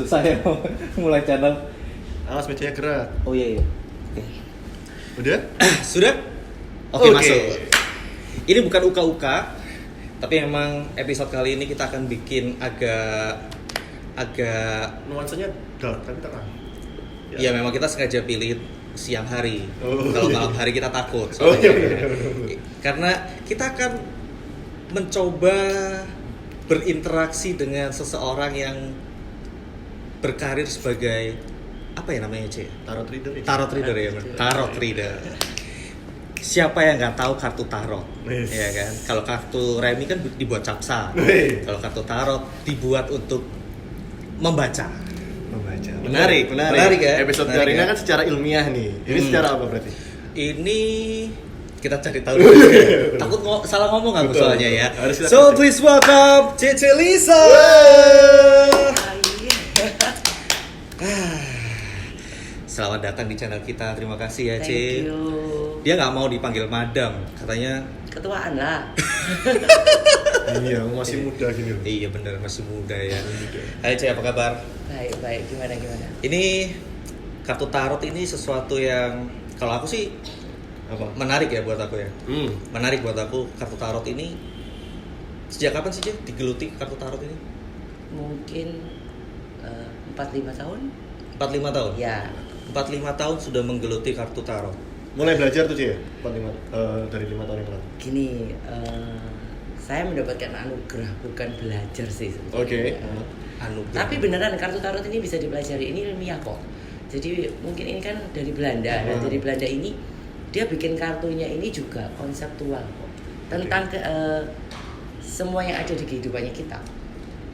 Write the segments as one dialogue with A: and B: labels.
A: susah ya mulai channel.
B: Awas mejanya gerak.
A: Oh iya.
B: Udah?
C: Sudah? Oke, masuk. Ini bukan uka-uka, tapi memang episode kali ini kita akan bikin agak
B: nuansanya dark tapi terang.
C: Ya memang kita sengaja pilih siang hari.
B: Oh.
C: Kalau malam hari kita takut.
B: Oh iya.
C: Karena kita akan mencoba berinteraksi dengan seseorang yang berkarir sebagai apa ya namanya, C?
B: Tarot reader.
C: Tarot reader ya, tarot reader. Siapa yang nggak tahu kartu tarot,
B: yes.
C: Ya kan? Kalau kartu remi kan dibuat capsa, kalau kartu tarot dibuat untuk membaca.
B: Menarik
C: ya.
B: Episode dari ini kan secara ilmiah nih. Ini secara apa berarti?
C: Ini kita cari tahu dulu. Takut salah ngomong aku soalnya ya. So please welcome Cece Lisa. Selamat datang di channel kita. Terima kasih ya,
D: Thank you.
C: Dia nggak mau dipanggil madam, katanya
D: Ketuaan lah.
B: Iya, masih muda gini.
C: Iya bener, masih muda ya. Hai Ce, apa kabar?
D: Baik. Gimana?
C: Ini kartu tarot ini sesuatu yang kalau aku sih menarik ya buat aku ya. Menarik buat aku kartu tarot ini. Sejak kapan sih Ce digeluti kartu tarot ini?
D: Mungkin 4-5 tahun.
C: 45 tahun?
D: Ya.
C: 45 tahun sudah menggeluti kartu tarot.
B: Mulai belajar tuh Ci ya? Dari 5 tahun yang lalu.
D: Gini, saya mendapatkan anugerah, bukan belajar sih sebetulnya.
B: Oke.
C: Anugerah.
D: Tapi beneran kartu tarot ini bisa dipelajari, ini ilmiah kok. Jadi mungkin ini kan dari Belanda. Nah, dari Belanda ini dia bikin kartunya ini juga konseptual kok. Tentang semua yang ada di kehidupannya kita.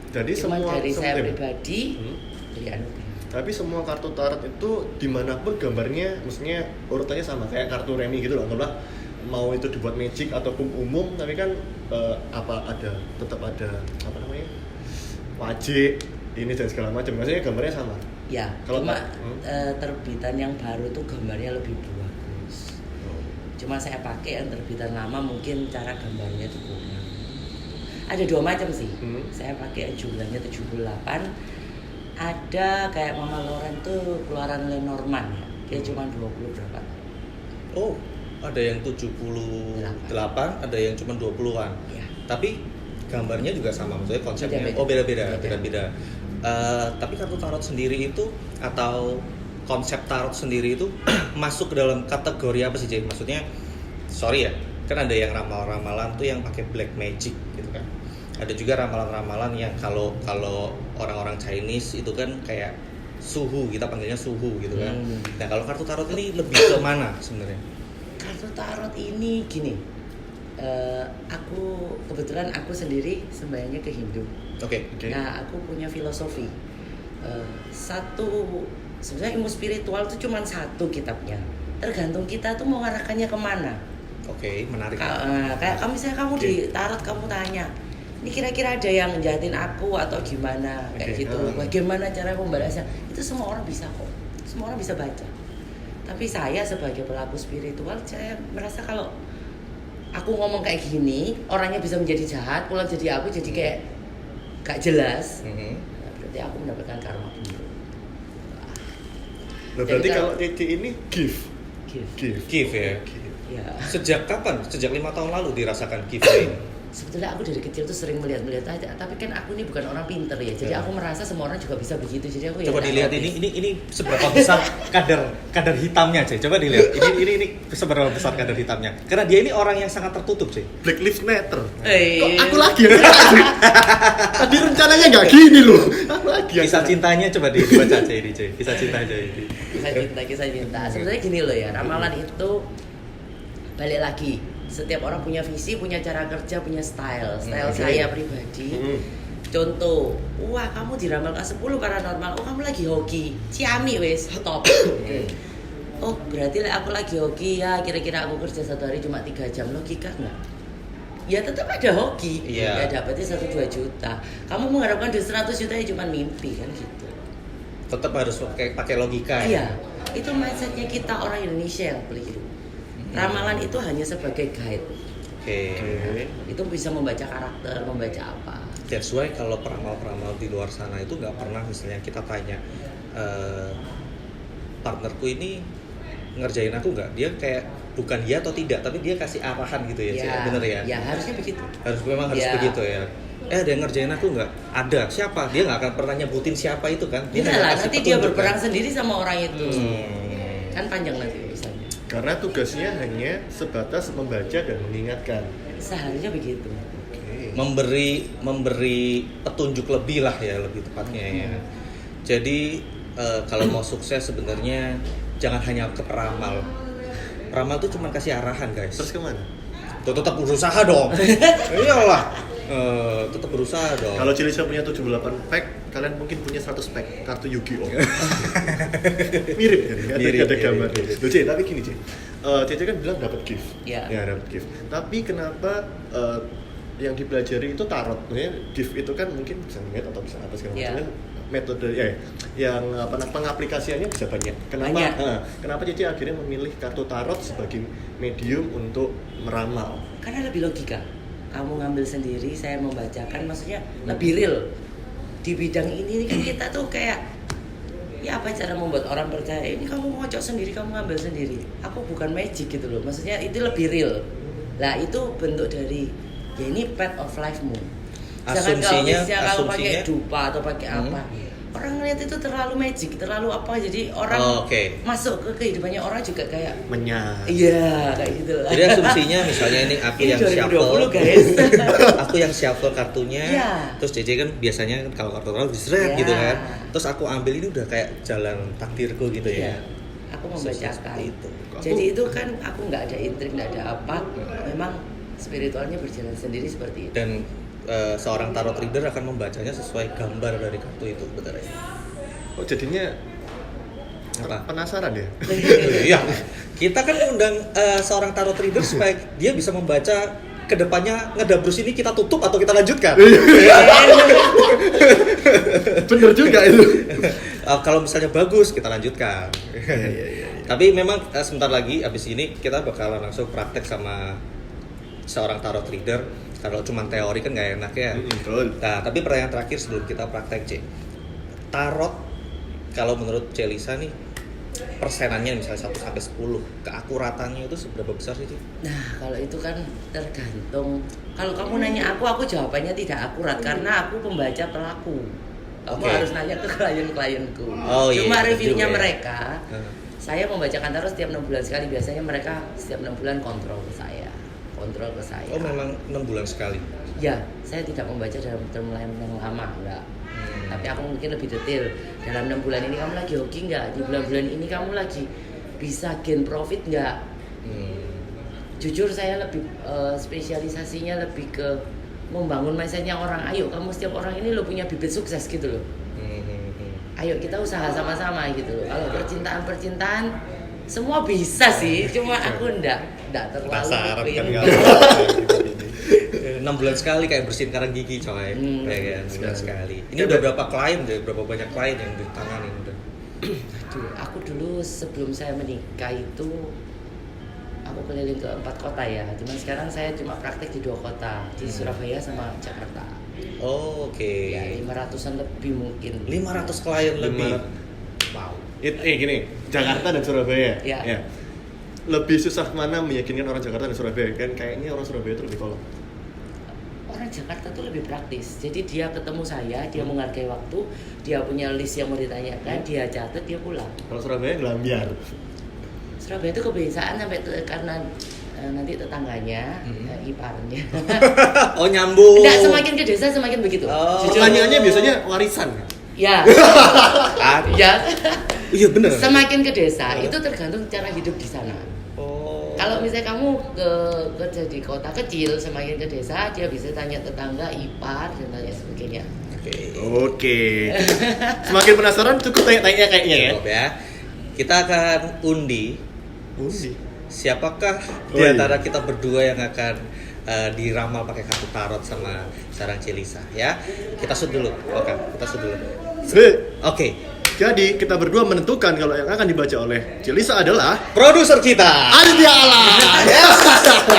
B: Jadi
D: Cuma
B: semua
D: dari saya pribadi, dari anugerah.
B: Tapi semua kartu tarot itu dimanapun gambarnya, maksudnya urutannya sama kayak kartu remi gitu loh. Anggaplah mau itu dibuat magic ataupun umum, tapi kan tetap ada apa namanya wajib ini dan segala macam. Maksudnya gambarnya sama.
D: Ya,
B: Kalau
D: cuma terbitan yang baru tuh gambarnya lebih bagus. Cuma saya pakai yang terbitan lama, mungkin cara gambarnya itu kurang. Ada 2 macam sih. Saya pakai yang jumlahnya 78. Ada kayak Mama Loren tuh keluaran Lenormand ya. Dia cuma 20 berapa.
C: Oh, ada yang 78, ada yang cuma 20-an.
D: Ya.
C: Tapi gambarnya juga sama, maksudnya konsepnya.
D: Beda-beda.
C: Oh, beda-beda. Tapi kartu tarot sendiri itu atau konsep tarot sendiri itu masuk ke dalam kategori apa sih, Jay? Maksudnya sorry ya, kan ada yang ramalan tuh yang pakai black magic gitu kan. Ada juga ramalan-ramalan yang kalau orang-orang Chinese itu kan kayak suhu, kita panggilnya suhu gitu kan. Nah, kalau kartu tarot ini lebih ke mana sebenarnya?
D: Kartu tarot ini gini. Aku kebetulan aku sendiri sembahyangnya ke Hindu.
C: Oke.
D: Nah, aku punya filosofi. Sebenarnya ilmu spiritual itu cuma satu kitabnya. Tergantung kita tuh mau ngarahkannya kemana.
C: Oke, menarik.
D: Kayak misalnya kamu di tarot kamu tanya, ini kira-kira ada yang jahatin aku atau gimana kayak gitu. Bagaimana cara membalasnya? Itu semua orang bisa kok. Semua orang bisa baca. Tapi saya sebagai pelaku spiritual, saya merasa kalau aku ngomong kayak gini, orangnya bisa menjadi jahat, pulang jadi aku jadi kayak gak jelas. Nah, berarti aku mendapatkan karma buruk.
B: Berarti kalau Cici ini give
C: ya.
D: Ya.
C: Sejak kapan? Sejak 5 tahun lalu dirasakan give ini.
D: Sebetulnya aku dari kecil tuh sering melihat aja, tapi kan aku ini bukan orang pinter ya, jadi aku merasa semua orang juga bisa begitu, jadi aku
C: coba dilihat ini seberapa besar kadar hitamnya, Cek. Coba dilihat ini seberapa besar kadar hitamnya, karena dia ini orang yang sangat tertutup, Cek.
B: Black Lives Matter.
C: Kok
B: aku lagi ya? Tadi rencananya nggak gini loh. Aku lagi.
C: Kisah cintanya coba dibaca, Cek, ini, Cek. Kisah cinta aja ini.
D: Kisah cinta. Sebenarnya gini loh ya, ramalan itu balik lagi. Setiap orang punya visi, punya cara kerja, punya style. Saya pribadi. Contoh, wah kamu diramal ke 10 paranormal. Oh kamu lagi hoki. Ciami wes, stop. Oh berarti aku lagi hoki ya. Kira-kira aku kerja 1 hari cuma 3 jam. Logika nggak? Ya tetap ada hoki. Ya dapatnya 1-2 juta. Kamu mengharapkan duit 100 juta ya cuma mimpi kan gitu.
C: Tetap harus pakai logika.
D: Iya, itu mindsetnya kita orang Indonesia yang keliru. Ramalan itu hanya sebagai guide.
C: Oke.
D: Itu bisa membaca karakter, membaca apa.
C: That's why kalau peramal-peramal di luar sana itu nggak pernah misalnya kita tanya partnerku ini ngerjain aku nggak, dia kayak bukan ya atau tidak, tapi dia kasih arahan gitu ya, Cik. Bener ya?
D: Ya harusnya begitu.
C: Memang harus begitu ya. Ada yang ngerjain aku nggak? Ada. Siapa? Dia nggak akan pernah nyebutin siapa itu kan? Dia
D: Enggak lah,
C: kasih
D: nanti dia
C: petunjuk,
D: berperang
C: kan?
D: sendiri sama orang itu. Kan panjang nanti urusannya.
B: Karena tugasnya hanya sebatas membaca dan mengingatkan.
D: Seharusnya begitu.
C: Memberi petunjuk lebih lah ya, lebih tepatnya ya. Jadi kalau mau sukses sebenarnya jangan hanya ke peramal. Peramal tuh cuma kasih arahan, guys.
B: Terus kemana?
C: Tuh tetap berusaha dong. Iyalah. Tetap berusaha dong.
B: Kalau Celisa punya 78 pack, kalian mungkin punya 100 pack kartu Yu-Gi-Oh. Mirip kan? Ada gambar. Loh, C, tapi gini, C. Cece kan bilang dapat gift.
D: Ya.
B: Ya, dapat gift. Tapi kenapa yang dipelajari itu tarot? Maksudnya gift itu kan mungkin bisa ngeliat atau bisa apa segala macam. Metode yang pengaplikasiannya bisa banyak. Kenapa Cici akhirnya memilih kartu tarot sebagai medium untuk meramal?
D: Karena lebih logika. Kamu ngambil sendiri, saya membacakan, maksudnya lebih real. Di bidang ini kan kita tuh kayak ya apa cara membuat orang percaya ini kamu ngocok sendiri, kamu ngambil sendiri. Aku bukan magic gitu loh. Maksudnya itu lebih real. Lah itu bentuk dari ya ini path of life-mu. Jangan kalau misalnya kamu pakai dupa atau pakai apa, orang ngeliat itu terlalu magic, terlalu apa, jadi orang masuk ke kehidupannya orang juga kayak
B: menyat.
D: Iya, kayak gitu lah.
C: Jadi asumsinya misalnya ini aku yang
D: 2020,
C: shuffle,
D: guys.
C: aku yang shuffle kartunya, terus JJ kan biasanya kalau kartu tarot diseret gitu kan, terus aku ambil ini udah kayak jalan takdirku gitu ya.
D: Aku membacakan
C: itu.
D: Jadi itu kan aku nggak ada intrik, nggak ada apa, memang spiritualnya berjalan sendiri seperti itu.
C: Dan seorang tarot reader akan membacanya sesuai gambar dari kartu itu sebenarnya.
B: Oh jadinya
C: apa?
B: Penasaran ya?
C: Iya. Kita kan undang seorang tarot reader supaya dia bisa membaca kedepannya ngedabrus ini kita tutup atau kita lanjutkan.
B: Bener juga itu.
C: Kalau misalnya bagus kita lanjutkan. Tapi memang sebentar lagi abis ini kita bakalan langsung praktek sama seorang tarot reader. Kalau cuma teori kan nggak enak ya. Nah, tapi pertanyaan terakhir sebelum kita praktek, C. Tarot, kalau menurut Celisa nih, persenannya misalnya 1 sampai 10, keakuratannya itu seberapa besar sih, C?
D: Nah, kalau itu kan tergantung. Kalau kamu nanya aku jawabannya tidak akurat karena aku pembaca pelaku. Kamu harus nanya ke klien-klienku. Cuma reviewnya mereka. Saya membacakan tarot setiap 6 bulan sekali. Biasanya mereka setiap 6 bulan kontrol ke saya.
C: Oh memang 6 bulan sekali?
D: Ya, saya tidak membaca dalam timeline yang lama, enggak. Tapi aku mungkin lebih detail. Dalam 6 bulan ini kamu lagi hoki enggak? Di bulan-bulan ini kamu lagi bisa gain profit enggak? Jujur saya lebih spesialisasinya lebih ke membangun mindsetnya orang. Ayo kamu setiap orang ini lo punya bibit sukses gitu loh. Ayo kita usaha sama-sama gitu loh. Kalau percintaan semua bisa sih, cuma aku enggak terlalu
C: penasaran kan 6 bulan sekali kayak bersihin karang gigi coy. Kayak 6 bulan sekali. Ini udah berapa klien deh? Berapa banyak klien yang ditangani udah?
D: Aku dulu sebelum saya menikah itu aku keliling ke 4 kota ya. Cuman sekarang saya cuma praktek di 2 kota, di Surabaya sama Jakarta. Ya 500-an lebih mungkin.
C: 500 klien lebih.
B: Wow. Gini, Jakarta dan Surabaya. Ya. Lebih susah mana meyakinkan orang Jakarta dan Surabaya? Kan kayaknya orang Surabaya itu lebih kolot.
D: Orang Jakarta tuh lebih praktis. Jadi dia ketemu saya, dia menghargai waktu, dia punya list yang mau ditanyakan, dia catat, dia pulang.
B: Kalau Surabaya gelambiar.
D: Surabaya itu kebiasaan sampai karena nanti tetangganya, iparnya.
C: Oh nyambung.
D: Enggak, semakin ke desa semakin begitu.
B: Pertanyaannya biasanya warisan.
D: Ya. Ya.
C: Iya benar.
D: Semakin ke desa itu tergantung cara hidup di sana. Kalau misalnya kamu kerja di kota kecil, semakin ke desa dia bisa tanya tetangga, ipar dan lain sebagainya.
B: Oke. Semakin penasaran cukup tanya-tanya kayaknya ya.
C: Cukup ya. Kita akan undi. Siapakah di antara kita berdua yang akan diramal pakai kartu tarot sama sarang Celisa ya? Kita shoot dulu. Oke, kita shoot dulu. Oke.
B: Jadi kita berdua menentukan kalau yang akan dibaca oleh Celisa adalah
C: Produser kita.
B: Aditya Alam.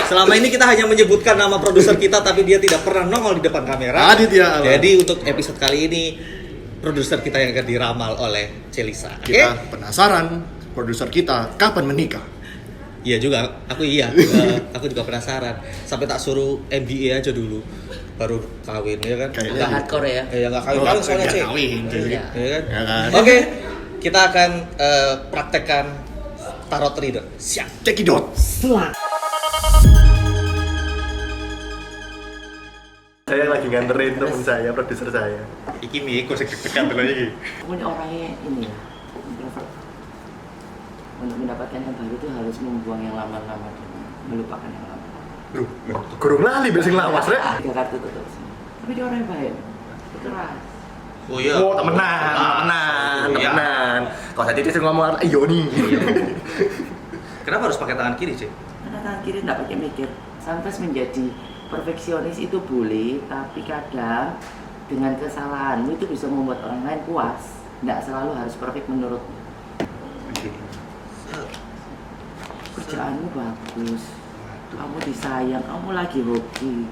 C: Selama ini kita hanya menyebutkan nama produser kita, tapi dia tidak pernah nongol di depan kamera.
B: Aditya Alam.
C: Jadi untuk episode kali ini, produser kita yang akan diramal oleh Celisa.
B: Kita penasaran produser kita kapan menikah.
C: Iya juga, aku aku juga penasaran. Sampai tak suruh MBA aja dulu, baru kawin ya kan?
B: Kayaknya
D: Agak hardcore ya.
C: Ya nggak kawin soalnya Cek.
D: Iya.
C: Ya kan?
B: Ya kan?
C: Oke, kita akan praktekkan tarot reader. Siap.
B: Cekidot. Saya lagi nganterin temen saya, produser saya.
C: Iki mi, kok deg-degan dulu iki.
D: Kamu ini orangnya ini ya, introvert. Untuk mendapatkan yang baru itu harus membuang yang lama-lama dulu, melupakan yang lama.
B: Loh, kurung lali besing lawas rek.
D: 3 kartu tuh terus. Tapi dia orang yang baik, keras.
C: Oh iya.
B: Oh, temenan. Kok tadi dia ngomong iyo nih.
C: Kenapa harus pakai tangan kiri, Cek?
D: Karena tangan kiri nggak pakai mikir. Sometimes menjadi perfeksionis itu boleh, tapi kadang dengan kesalahanmu itu bisa membuat orang lain puas. Nggak selalu harus perfect menurutmu. Kerjaanmu bagus, kamu disayang, kamu lagi hoki.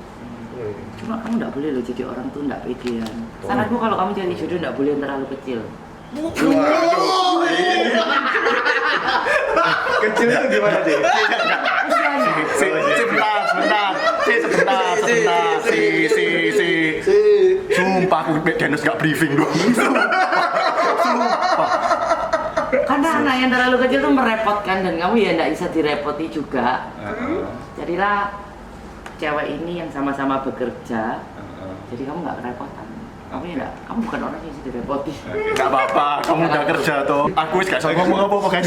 D: Cuma kamu nggak boleh loh jadi orang tuh nggak pedean. Saranku kalau kamu cari jodoh nggak boleh yang terlalu kecil.
B: Kecil itu gimana sih? Sebentar. Sumpah aku Dennis gak briefing dong.
D: Karena anak yang terlalu kecil tuh merepotkan dan kamu ya nggak bisa direpoti juga. Jadilah cewek ini yang sama-sama bekerja. Jadi kamu nggak kerepotan. Kamu ya nggak, kamu bukan orang yang bisa direpoti.
B: Gak apa-apa, kamu udah kerja tuh. Aku gak bisa ngomong apa-apa kan.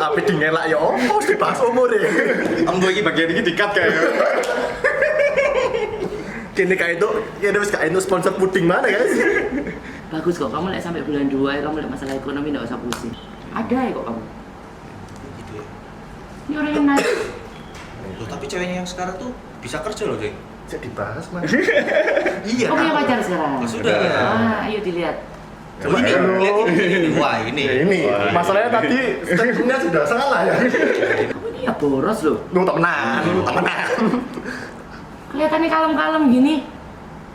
B: Tapi di ngelak ya harus dibahas umur ya. Ambo ini bagian ini di-cut kayaknya. Kini kayak itu, ya udah kayak itu sponsor puding mana guys?
D: Bagus kok, kamu lihat sampai bulan 2 ya, kamu lihat masalah ekonomi nggak usah pusing. Ada ya kok kamu.
C: Gitu ya.
D: Ini orang yang nice.
C: Loh, tapi ceweknya yang sekarang tuh bisa kerja loh, Cek.
B: Jadi dibahas mah.
C: Iya.
D: Kamu punya pacar sekarang?
C: Oh, sudah.
D: Ah, ayo dilihat.
C: Oh, ini, lihat ini. Wah, ini.
B: Ya ini, masalahnya tadi statementnya sudah salah ya.
D: Kamu ini ya boros loh.
B: Lu temenan.
D: Kelihatannya kalem-kalem gini.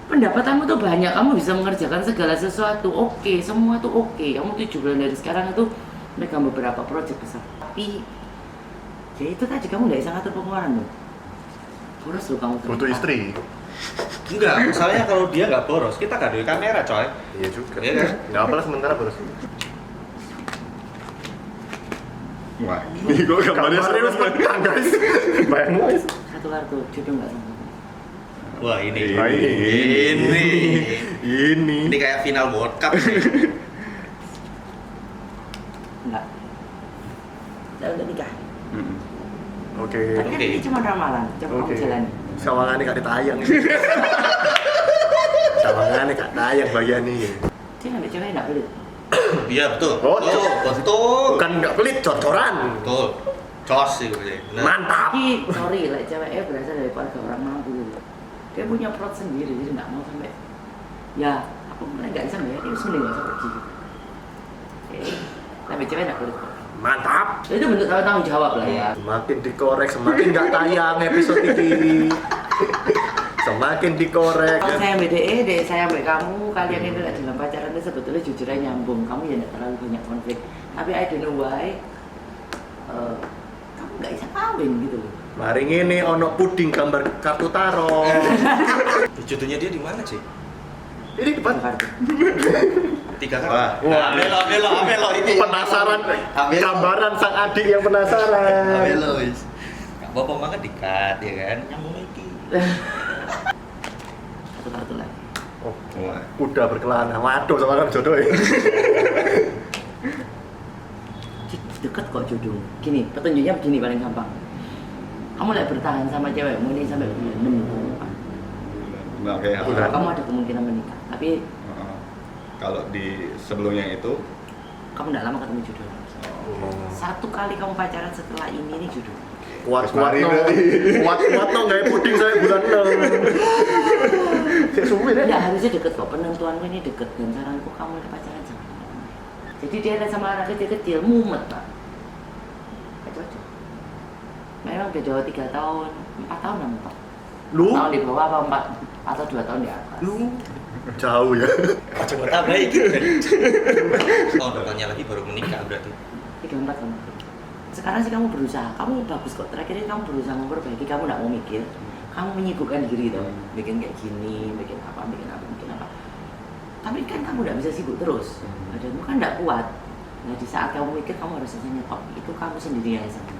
D: Pendapatanmu tuh banyak, kamu bisa mengerjakan segala sesuatu. Oke, semua tuh oke. Kamu 7 bulan dari sekarang itu megang beberapa proyek besar. Tapi ya itu tadi kamu nggak bisa ngatur pengeluaran loh. Boros loh kamu.
B: Butuh istri.
C: Enggak, masalahnya kalau dia nggak boros, kita nggak ada kamera, coy.
B: Iya juga.
C: Iya kan?
B: Nggak apa-apa sementara boros. Wah, ini gue gambarnya serius banget guys. Bayang guys.
D: Satu kartu, jodoh nggak sama.
C: Wah, ini.
B: Ini.
C: Ini kayak final World Cup nih.
D: Enggak. Saya udah nikah.
B: Oke.
D: Tapi kan ini cuma ramalan, coba kamu jalani.
B: Sawangannya gak ditayang ini. Sawangannya gak tayang bagian ini.
D: Dia ngambil cewek nggak pelit.
C: Iya, betul.
B: Oh,
C: betul.
B: Bukan gak pelit, cor-coran.
C: Betul. Cos sih gue.
B: Mantap.
D: Tapi sorry lah, ceweknya berasal dari keluarga orang mampu gitu. Dia punya plot sendiri, jadi nggak mau sampai ya aku mulai nggak bisa bayar, dia harus mending nggak usah pergi gitu. Oke, tapi cewek nggak pelit kok.
B: Mantap.
D: Itu bentuk tanggung jawab lah ya.
B: Semakin dikorek, semakin gak tayang episode ini. Semakin dikorek.
D: Kalau saya BDE, deh saya ambil kamu, kalian itu dalam pacaran itu sebetulnya jujur aja nyambung. Kamu ya nggak terlalu banyak konflik. Tapi I don't know why kamu nggak bisa kawin gitu loh.
B: Mari ini ono puding gambar kartu tarot.
C: Jodohnya dia di mana, Cik?
B: Ini depan.
D: Kartu.
C: 3 kan?
B: Wah.
C: Amelo ini.
B: Penasaran. Gambaran sang adik yang penasaran.
C: Amelo wis. Enggak apa-apa banget dikat ya kan. Nyambung lagi.
D: Satu kartu lagi.
B: Oh, udah berkelana. Waduh, sama kan jodoh ya.
D: Deket kok jodoh. Gini, petunjuknya begini paling gampang. Kamu lagi bertahan sama cewekmu ini sampai bulan 6 tahun depan.
A: Oke,
D: Kamu ada kemungkinan menikah, tapi
A: kalau di sebelumnya itu
D: kamu nggak lama ketemu jodoh. Satu kali kamu pacaran setelah ini jodoh.
B: Kuat-kuat no. Kuat-kuat no, gak puding saya bulan 6. Saya suwe deh.
D: nggak harusnya deket kok, penentuanmu ini deket dan saranku kamu ini pacaran jangan lama-lama. Jadi dia lihat sama anak kecil-kecil mumet pak. Gak cocok. Memang beda 3 tahun, 4 tahun lah mentok.
B: Lu?
D: Tahun di bawah apa 4 atau 2 tahun di atas.
B: Lu jauh ya.
C: Coba tambah gitu. Tahun depannya lagi baru menikah berarti.
D: 3-4 tahun. Sekarang sih kamu berusaha, kamu bagus kok. Terakhir ini kamu berusaha memperbaiki, kamu nggak mau mikir. Kamu menyibukkan diri tuh, bikin kayak gini, bikin apa. Tapi kan kamu nggak bisa sibuk terus. Badanmu kan nggak kuat. Nah di saat kamu mikir kamu harus nyetop, itu kamu sendiri yang sama.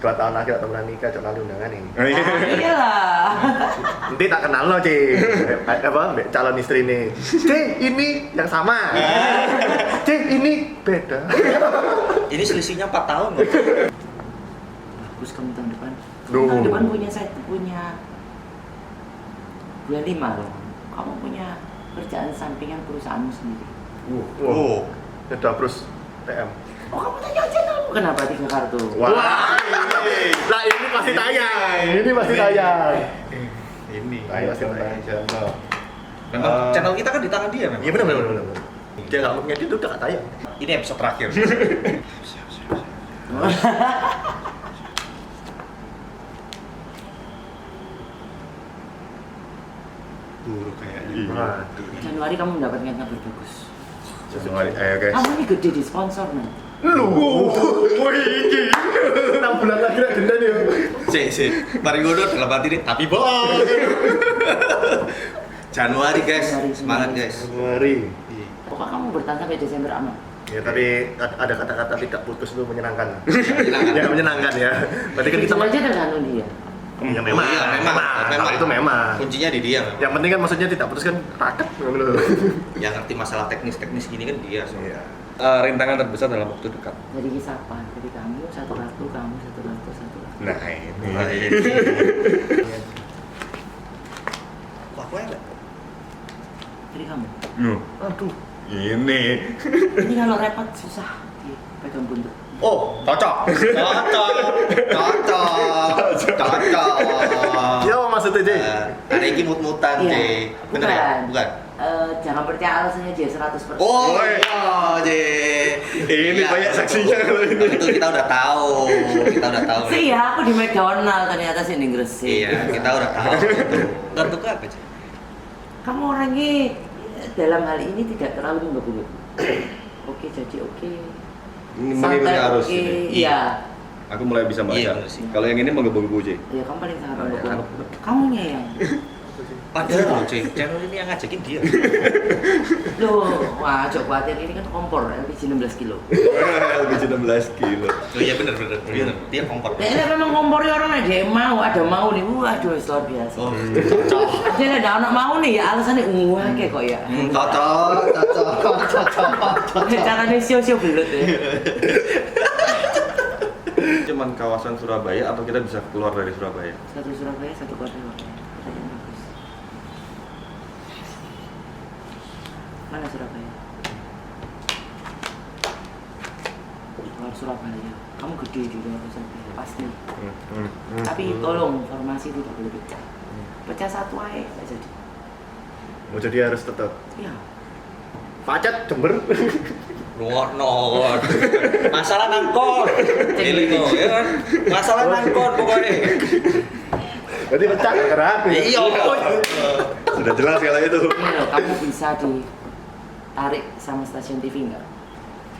B: 2 tahun lagi tak temenan nikah, cok nanti undangan ini.
A: Oh, iya.
D: Ah, iyalah.
B: Nanti tak kenal lo, Ci. Apa? Calon istri ini. C, ini yang sama. C, ini beda.
C: Ini selisihnya 4 tahun loh.
D: Bagus kamu tahun depan.
B: Duh.
D: Tahun depan punya bulan 5 loh. Kamu punya kerjaan sampingan perusahaanmu sendiri.
C: Oh.
B: Udah terus TM.
D: Oh kamu tanya aja kamu kenapa 3 kartu?
B: Wah. Lah ini pasti tayang. Ini pasti tayang.
A: Ini
B: Tayang,
A: tayang channel.
C: Memang channel kita kan di tangan dia memang.
B: Iya benar. Dia nggak mau ngedit udah nggak tayang.
C: Ini episode terakhir.
A: Buruk kayaknya.
B: Waduh.
D: Januari kamu mendapatkan kabar bagus.
A: Januari, ayo guys.
D: Kamu ini gede di sponsor nanti.
B: Lu. Wih, iki. 6 bulan lagi lah denda nih.
C: Cek. Mari ngono dalam hati ini tapi bohong. Januari guys, semangat guys.
B: Januari.
D: Pokoknya kamu bertahan sampai Desember aman.
B: Ya tapi ada kata-kata tidak putus itu menyenangkan. Ya menyenangkan ya. Berarti kan kita
D: Jujur aja tergantung dia.
B: Ya memang.
C: Iya, memang.
B: Itu memang.
C: Kuncinya di dia memang.
B: Yang penting kan maksudnya tidak putus kan raket.
C: Yang ngerti masalah teknis gini kan dia.
B: Iya.
A: Rintangan terbesar dalam waktu dekat.
D: Dari siapa? Dari kamu, satu kartu.
A: Nah ini.
C: Wah, gue enggak.
D: Dari kamu.
B: Aduh.
A: Ini.
D: Ini kalau repot susah dipegang buntut.
B: Oh,
C: Cocok.
B: ya maksudnya J.
C: Ada yang mut-mutan,
D: Iya.
C: J. Bener ya? Bukan.
D: Jangan percaya alasannya dia 100%.
C: Oh, iya, J.
A: Ini
C: Iya.
A: banyak saksinya kalau ini.
C: Itu kita udah tahu.
D: Sih ya, aku di McDonald ternyata sih di Gresik.
C: Iya, kita udah tahu. Kartu apa, J?
D: Kamu orangnya dalam hal ini tidak terlalu menggebu-gebu. Oke, jadi oke.
A: Ini mengikuti arus
D: oke.
A: ini.
D: Iya.
A: Aku mulai bisa baca.
C: Iya, bener sih.
A: Kalau yang ini menggebu-gebu J.
D: Iya, kamu paling sangat
A: Oh, iya.
D: menggebu-gebu. Kamunya yang.
C: Padahal loh, J. Channel ini yang ngajakin dia.
D: Loh, wah, cok khawatir ini kan kompor LPG 16 kilo.
A: LPG 16 kilo.
C: Oh iya bener. Dia kompor.
D: Ya ini memang kompornya orang ada yang mau, ada mau nih. Waduh, luar biasa.
C: Oh, cocok.
D: Dia ada anak mau nih ya alasannya kayak kok ya.
C: Cocok.
D: Caranya sio-sio belut ya.
A: Cuman kawasan Surabaya atau kita bisa keluar dari Surabaya?
D: Satu Surabaya, satu kota Pertanyaan bagus. Mana Surabaya? Luar Surabaya. Kamu gede di luar Surabaya pasti. Tapi tolong formasi tidak boleh pecah. Pecah satu aja nggak jadi.
B: Mau jadi harus tetap.
D: Iya.
B: Pacet Jember.
C: No. Masalah nangkon. Ini kok, ya kan? Masalah nangkon pokoknya.
B: Berarti pecah gerak.
C: Iya.
A: Sudah jelas kalau itu.
D: Ini loh, kamu bisa ditarik sama stasiun TV nggak?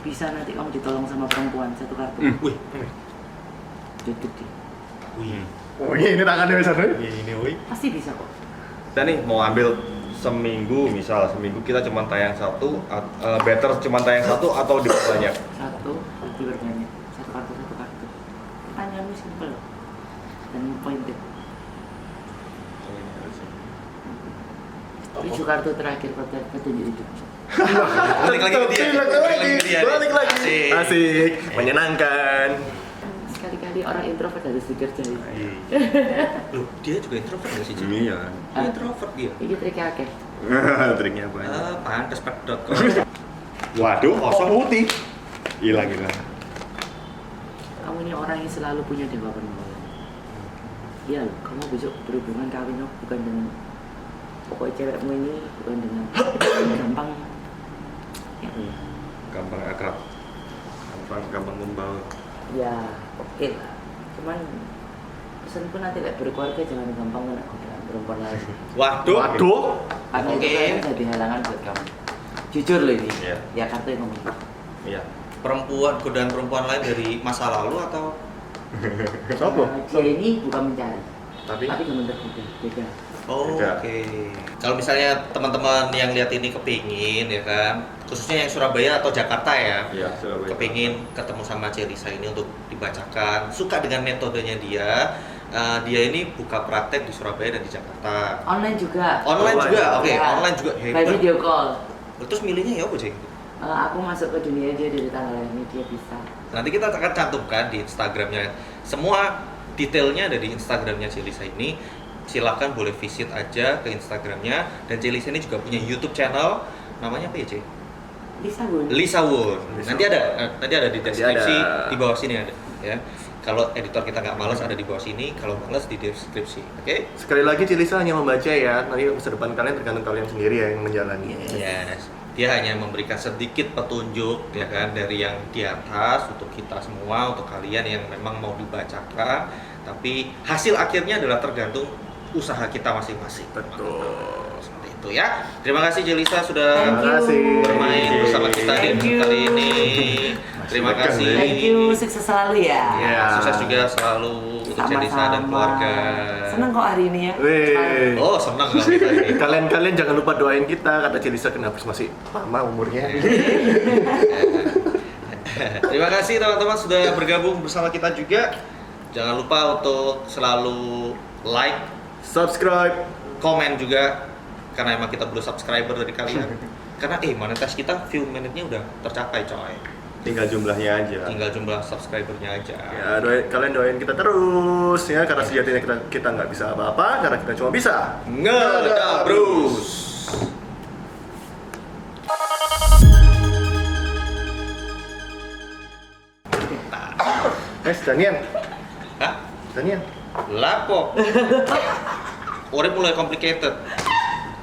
D: Bisa nanti kamu ditolong sama perempuan satu kartu.
C: Wih.
D: Duduk di.
C: Wih.
B: Oh ini tangannya bisa nih.
C: Ini wih.
D: Pasti bisa kok.
A: Kita nih mau ambil seminggu kita cuma tayang satu, better cuma tayang satu atau diperbanyak?
D: Satu, diperbanyak. Satu kartu. Pertanyaanmu simpel dan pointed. 7 kartu terakhir petunjuk hidup.
C: Balik lagi ke dia.
B: Balik lagi.
C: Asik.
B: Asik. Menyenangkan.
D: Sekali-kali orang introvert harus dikerjain.
C: Loh, dia juga introvert nggak sih? Ci?
A: Iya.
C: Dia introvert dia.
D: Ini triknya akeh.
A: Triknya banyak.
C: Pantes.com.
A: Waduh,
C: Kosong.
A: putih. Hilang.
D: Kamu ini orang yang selalu punya dewa penolong. Iya loh, kamu besok berhubungan kawin bukan dengan pokoknya cewekmu ini bukan dengan gampang ya,
A: Gampang akrab, gampang membaur.
D: ya oke lah. Cuman pesanku nanti lek berkeluarga jangan gampang kena godaan perempuan lain.
A: Waduh.
D: Karena
C: Oke.
D: itu kan jadi halangan buat kamu. Jujur loh ini.
A: Iya.
D: Ya kartu yang ngomong.
A: Iya.
C: Godaan perempuan lain dari masa lalu atau
B: Sopo?
D: Dia ini bukan mencari,
A: Tapi
D: tapi gampang tergoda. Beda.
C: Oh,
A: Beda.
C: oke. Kalau misalnya teman-teman yang lihat ini kepingin ya kan, khususnya yang Surabaya atau Jakarta ya,
A: iya, Surabaya.
C: kepingin ketemu sama Celisa ini untuk dibacakan, suka dengan metodenya dia, dia ini buka praktek di Surabaya dan di Jakarta.
D: Online juga.
C: Online juga, oke,
D: Ya.
C: online juga.
D: By
C: Hebat.
D: video call.
C: Terus milihnya ya apa sih?
D: Aku masuk ke dunia dia dari tanggal ini dia bisa.
C: Nanti kita akan cantumkan di Instagramnya. Semua detailnya ada di Instagramnya Celisa ini. Silakan boleh visit aja ke Instagramnya. Dan Celisa ini juga punya YouTube channel. Namanya apa ya, Ce?
D: Bisa Bun.
C: Lisa Wood.
B: Lisa
C: Nanti ada di deskripsi,
B: ada.
C: di bawah sini ada ya. Kalau editor kita nggak males ada di bawah sini, kalau males di deskripsi. Oke?
B: Sekali lagi Celisa hanya membaca ya, nanti masa depan kalian tergantung kalian sendiri ya yang menjalani.
C: Yes. Dia hanya memberikan sedikit petunjuk ya kan dari yang di atas untuk kita semua, untuk kalian yang memang mau dibacakan, tapi hasil akhirnya adalah tergantung usaha kita masing-masing.
B: Betul.
C: Seperti itu ya. Terima kasih Celisa sudah
D: Thank you.
B: kasih.
C: bermain bersama kita di
D: Thank you.
C: kali ini. Terima
B: Masih
C: kasih.
D: Thank you, sukses selalu ya.
C: Ya, sukses juga selalu untuk Celisa dan keluarga.
D: Senang kok hari ini ya.
B: Wih.
C: Oh, senang kalau kita ini.
B: Kalian jangan lupa doain kita, kata Celisa kenapa masih lama umurnya.
C: Terima kasih teman-teman sudah bergabung bersama kita juga. Jangan lupa untuk selalu like,
B: Subscribe.
C: komen juga karena emang kita perlu subscriber dari kalian. Karena monetas kita view menitnya udah tercapai coy.
A: Tinggal jumlahnya aja.
C: Tinggal jumlah subscribernya aja.
B: Ya, kalian doain kita terus ya, karena sejatinya kita nggak bisa apa-apa, karena kita cuma bisa
C: Ngegabrus.
B: Danian.
C: Hah?
B: Danian.
C: Lapo. Urip mulai complicated.